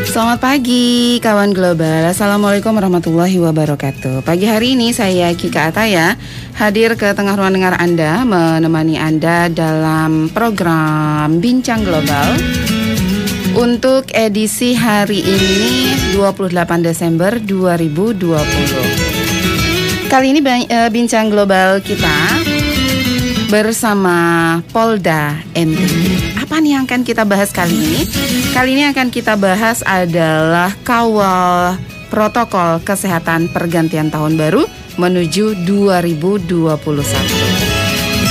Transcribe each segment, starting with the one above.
Selamat pagi kawan global. Assalamualaikum warahmatullahi wabarakatuh. Pagi hari ini saya Kika Ataya hadir ke tengah ruang dengar Anda, menemani Anda dalam program Bincang Global untuk edisi hari ini 28 Desember 2020. Kali ini Bincang Global kita bersama Polda NTB. Apa nih yang akan kita bahas kali ini? Kali ini akan kita bahas adalah kawal protokol kesehatan pergantian tahun baru menuju 2021.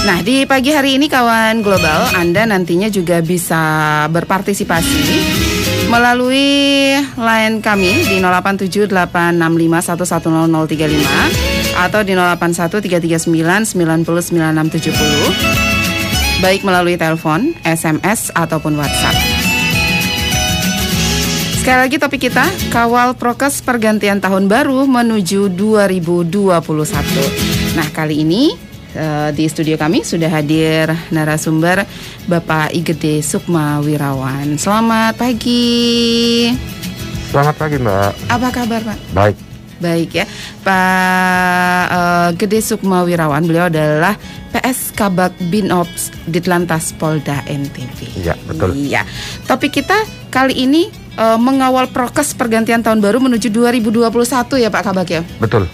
Nah, di pagi hari ini kawan global, Anda nantinya juga bisa berpartisipasi melalui line kami di 087865110035 atau di 0813399970, baik melalui telepon, SMS ataupun WhatsApp. Sekali lagi topik kita, kawal prokes pergantian tahun baru menuju 2021. Nah, kali ini di studio kami sudah hadir narasumber Bapak Igede Sukma Wirawan. Selamat pagi. Selamat pagi, Mbak. Apa kabar, Pak? Baik. Baik ya, Pak Gede Sukma Wirawan, beliau adalah PS Kabag Binops Ditlantas Polda NTB. Iya, betul. Iya. Topik kita kali ini mengawal prokes pergantian tahun baru menuju 2021 ya Pak Kabag ya? Betul.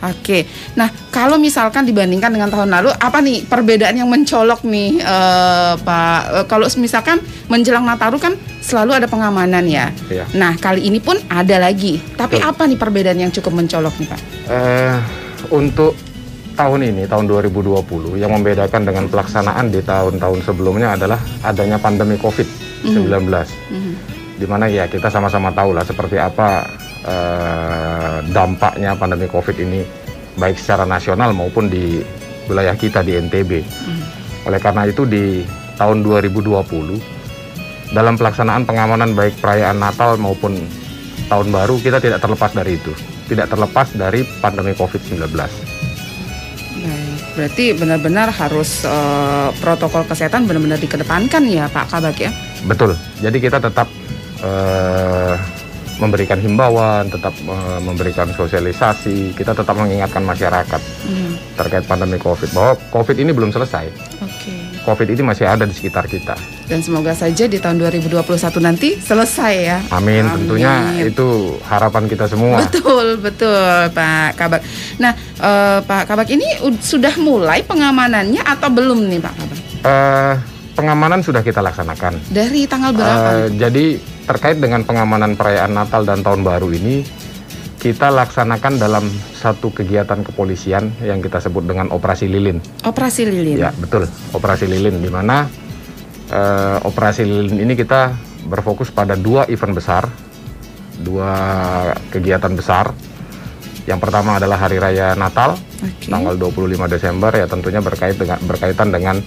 Oke, nah kalau misalkan dibandingkan dengan tahun lalu, apa nih perbedaan yang mencolok nih Pak? Kalau misalkan menjelang Nataru kan selalu ada pengamanan ya. Iya. Nah kali ini pun ada lagi, tapi Betul. apa nih perbedaan yang cukup mencolok nih Pak? Untuk tahun ini, tahun 2020, yang membedakan dengan pelaksanaan di tahun-tahun sebelumnya adalah adanya pandemi COVID-19. Di mana ya kita sama-sama tahu lah seperti apa dampaknya pandemi COVID ini baik secara nasional maupun di wilayah kita di NTB. Oleh karena itu di tahun 2020 dalam pelaksanaan pengamanan baik perayaan Natal maupun Tahun Baru kita tidak terlepas dari itu, tidak terlepas dari pandemi COVID-19. Berarti benar-benar harus protokol kesehatan benar-benar dikedepankan ya Pak Kabag ya? Betul, jadi kita tetap memberikan himbauan, tetap memberikan sosialisasi, kita tetap mengingatkan masyarakat terkait pandemi COVID, bahwa COVID ini belum selesai. COVID ini masih ada di sekitar kita. Dan semoga saja di tahun 2021 nanti selesai ya. Amin. Tentunya itu harapan kita semua. Betul Pak Kabag. Nah Pak Kabag ini sudah mulai pengamanannya atau belum nih Pak Kabag? Pengamanan sudah kita laksanakan. Dari tanggal berapa? Jadi terkait dengan pengamanan perayaan Natal dan Tahun Baru ini, kita laksanakan dalam satu kegiatan kepolisian yang kita sebut dengan Operasi Lilin. Operasi Lilin? Ya, betul. Operasi Lilin, di mana Operasi Lilin ini kita berfokus pada dua event besar, dua kegiatan besar. Yang pertama adalah Hari Raya Natal, tanggal 25 Desember, ya tentunya berkaitan dengan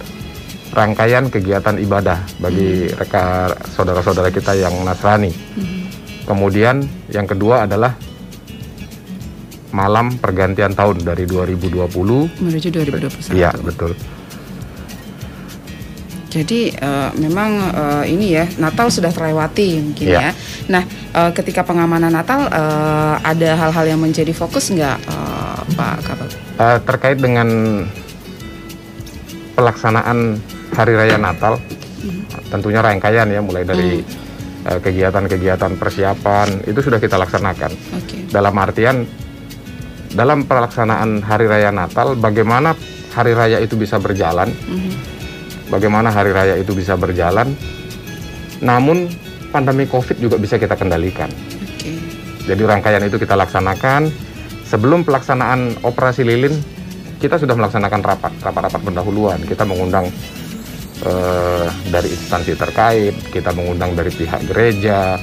rangkaian kegiatan ibadah bagi rekan saudara-saudara kita yang Nasrani. Kemudian yang kedua adalah malam pergantian tahun dari 2020 menuju 2021. Iya, betul. Jadi memang ini ya, Natal sudah terlewati mungkin ya. Nah, ketika pengamanan Natal ada hal-hal yang menjadi fokus nggak Pak Kabag? Terkait dengan pelaksanaan Hari Raya Natal, tentunya rangkaian ya, mulai dari kegiatan-kegiatan persiapan itu sudah kita laksanakan. Dalam artian, dalam pelaksanaan Hari Raya Natal, bagaimana Hari Raya itu bisa berjalan, bagaimana Hari Raya itu bisa berjalan, namun pandemi COVID juga bisa kita kendalikan. Jadi rangkaian itu kita laksanakan. Sebelum pelaksanaan Operasi Lilin, kita sudah melaksanakan rapat-rapat pendahuluan. Kita mengundang dari instansi terkait, kita mengundang dari pihak gereja.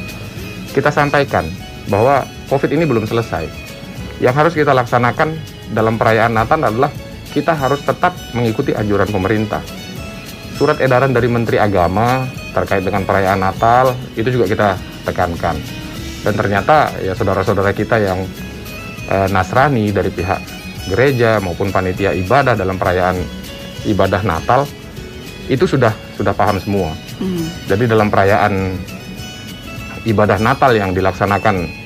Kita sampaikan bahwa COVID ini belum selesai. Yang harus kita laksanakan dalam perayaan Natal adalah kita harus tetap mengikuti anjuran pemerintah. Surat edaran dari Menteri Agama terkait dengan perayaan Natal itu juga kita tekankan. Dan ternyata ya saudara-saudara kita yang Nasrani dari pihak gereja maupun panitia ibadah dalam perayaan ibadah Natal itu sudah paham semua. Jadi dalam perayaan ibadah Natal yang dilaksanakan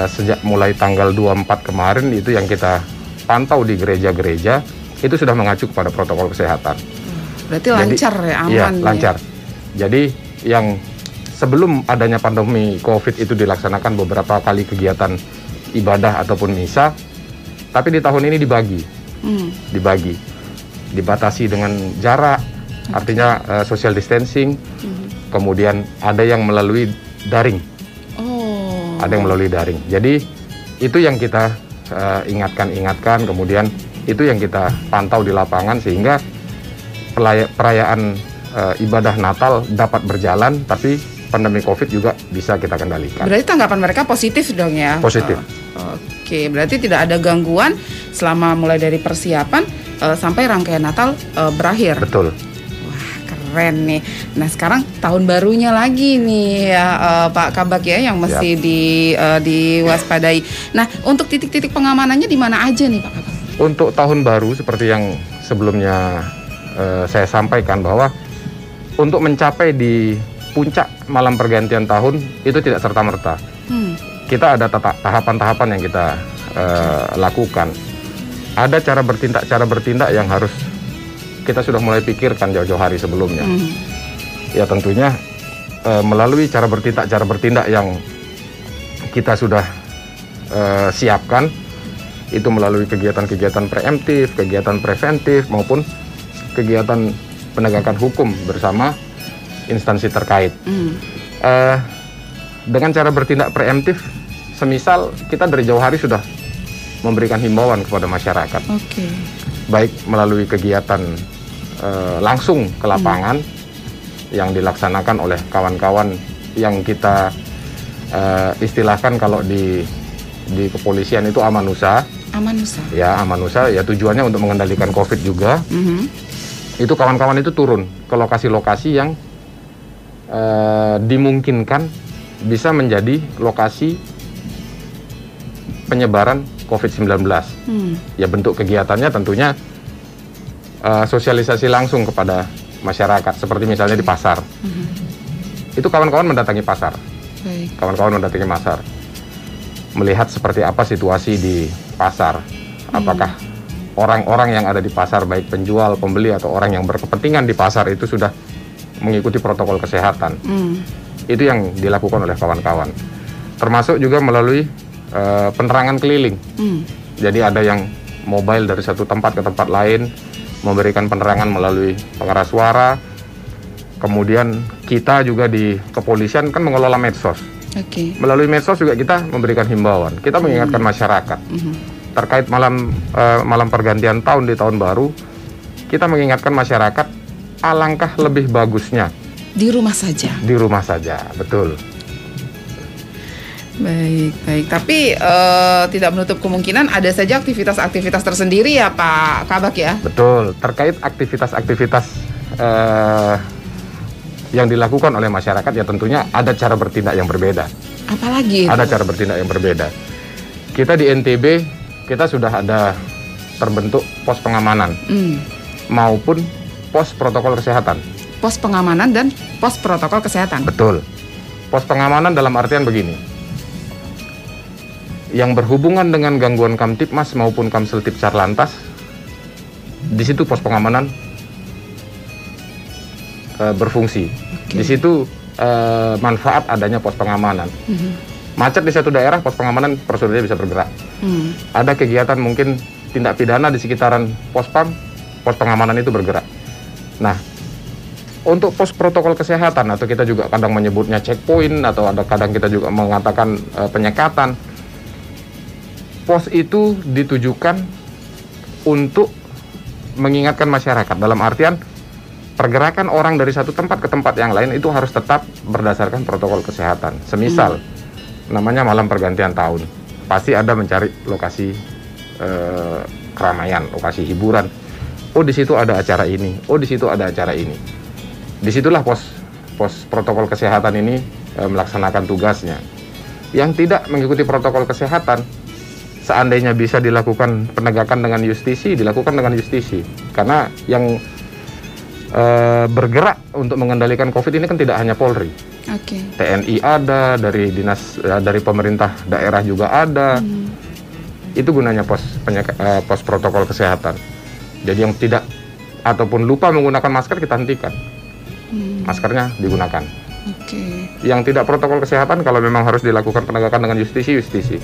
sejak mulai tanggal 24 kemarin, itu yang kita pantau di gereja-gereja, itu sudah mengacu kepada protokol kesehatan. Berarti lancar ya, aman. Iya, lancar. Jadi yang sebelum adanya pandemi COVID itu dilaksanakan beberapa kali kegiatan ibadah ataupun misa, tapi di tahun ini dibagi, dibatasi dengan jarak, artinya social distancing. Kemudian ada yang melalui daring, ada yang melalui daring. Jadi itu yang kita ingatkan, kemudian itu yang kita pantau di lapangan sehingga perayaan ibadah Natal dapat berjalan, tapi pandemi COVID juga bisa kita kendalikan. Berarti tanggapan mereka positif dong ya? Positif. Oke, berarti tidak ada gangguan selama mulai dari persiapan sampai rangkaian Natal berakhir. Betul. Wah, keren nih. Nah, sekarang tahun barunya lagi nih ya, Pak Kabak ya, yang mesti diwaspadai. Nah, untuk titik-titik pengamanannya di mana aja nih Pak Kabak? Untuk tahun baru seperti yang sebelumnya saya sampaikan, bahwa untuk mencapai di puncak malam pergantian tahun itu tidak serta-merta. Kita ada tahapan-tahapan yang kita lakukan. Ada cara bertindak yang harus kita sudah mulai pikirkan jauh-jauh hari sebelumnya. Ya tentunya melalui cara bertindak yang kita sudah siapkan, itu melalui kegiatan-kegiatan preemptif, kegiatan preventif, maupun kegiatan penegakan hukum bersama instansi terkait. Dengan cara bertindak preemptif, semisal kita dari jauh hari sudah memberikan himbauan kepada masyarakat, baik melalui kegiatan langsung ke lapangan yang dilaksanakan oleh kawan-kawan yang kita istilahkan kalau di kepolisian itu Amanusa. Ya, Amanusa ya, tujuannya untuk mengendalikan COVID juga. Itu kawan-kawan itu turun ke lokasi-lokasi yang dimungkinkan bisa menjadi lokasi penyebaran COVID-19. Ya, bentuk kegiatannya tentunya sosialisasi langsung kepada masyarakat, seperti misalnya di pasar. Itu kawan-kawan mendatangi pasar. Kawan-kawan mendatangi pasar, melihat seperti apa situasi di pasar. Apakah orang-orang yang ada di pasar, baik penjual, pembeli, atau orang yang berkepentingan di pasar itu sudah mengikuti protokol kesehatan. Itu yang dilakukan oleh kawan-kawan. Termasuk juga melalui penerangan keliling. Jadi ada yang mobile dari satu tempat ke tempat lain, memberikan penerangan melalui pengeras suara. Kemudian kita juga di kepolisian kan mengelola medsos. Melalui medsos juga kita memberikan himbauan. Kita mengingatkan masyarakat terkait malam pergantian tahun di tahun baru. Kita mengingatkan masyarakat alangkah lebih bagusnya di rumah saja. Di rumah saja, betul. Baik. Tapi tidak menutup kemungkinan ada saja aktivitas-aktivitas tersendiri ya Pak Kabak ya? Betul. Terkait aktivitas-aktivitas yang dilakukan oleh masyarakat, ya tentunya ada cara bertindak yang berbeda. Apalagi? Ada cara bertindak yang berbeda. Kita di NTB, kita sudah ada terbentuk pos pengamanan maupun pos protokol kesehatan. Pos pengamanan dan pos protokol kesehatan. Betul. Pos pengamanan dalam artian begini, yang berhubungan dengan gangguan Kamtipmas maupun Kamseltip Sarlantas, di situ pos pengamanan berfungsi. Di situ manfaat adanya pos pengamanan. Macet di satu daerah, pos pengamanan prosedurnya bisa bergerak. Ada kegiatan mungkin tindak pidana di sekitaran pospam, pos pengamanan itu bergerak. Nah, untuk pos protokol kesehatan, atau kita juga kadang menyebutnya checkpoint, atau ada kadang kita juga mengatakan penyekatan, pos itu ditujukan untuk mengingatkan masyarakat, dalam artian pergerakan orang dari satu tempat ke tempat yang lain itu harus tetap berdasarkan protokol kesehatan. Semisal namanya malam pergantian tahun, pasti ada mencari lokasi keramaian, lokasi hiburan. Oh, di situ ada acara ini. Oh, di situ ada acara ini. Disitulah pos protokol kesehatan ini melaksanakan tugasnya. Yang tidak mengikuti protokol kesehatan, seandainya bisa dilakukan penegakan dengan justisi, dilakukan dengan justisi. Karena yang bergerak untuk mengendalikan COVID ini kan tidak hanya Polri. TNI ada, dari dinas dari pemerintah daerah juga ada. Itu gunanya pos protokol kesehatan. Jadi yang tidak ataupun lupa menggunakan masker kita hentikan. Maskernya digunakan. Yang tidak protokol kesehatan kalau memang harus dilakukan penegakan dengan justisi.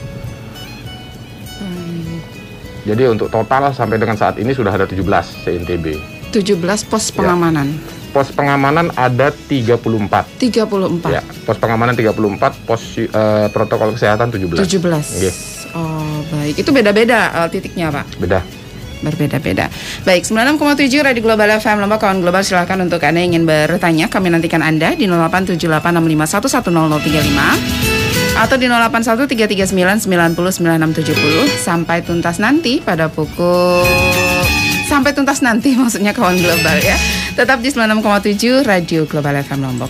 Jadi untuk total sampai dengan saat ini sudah ada 17 se-NTB. 17 pos pengamanan. Pos pengamanan ada 34. Ya, pos pengamanan 34, pos protokol kesehatan 17. Yeah. Oh, baik. Itu beda-beda titiknya, Pak? Beda. Berbeda-beda. Baik, 96,7 Radio Global FM Lombok, kawan global, silakan untuk Anda yang ingin bertanya. Kami nantikan Anda di 0878651135 atau di 081339909670 sampai tuntas nanti pada pukul maksudnya kawan global ya. Tetap di 96,7 Radio Global FM Lombok.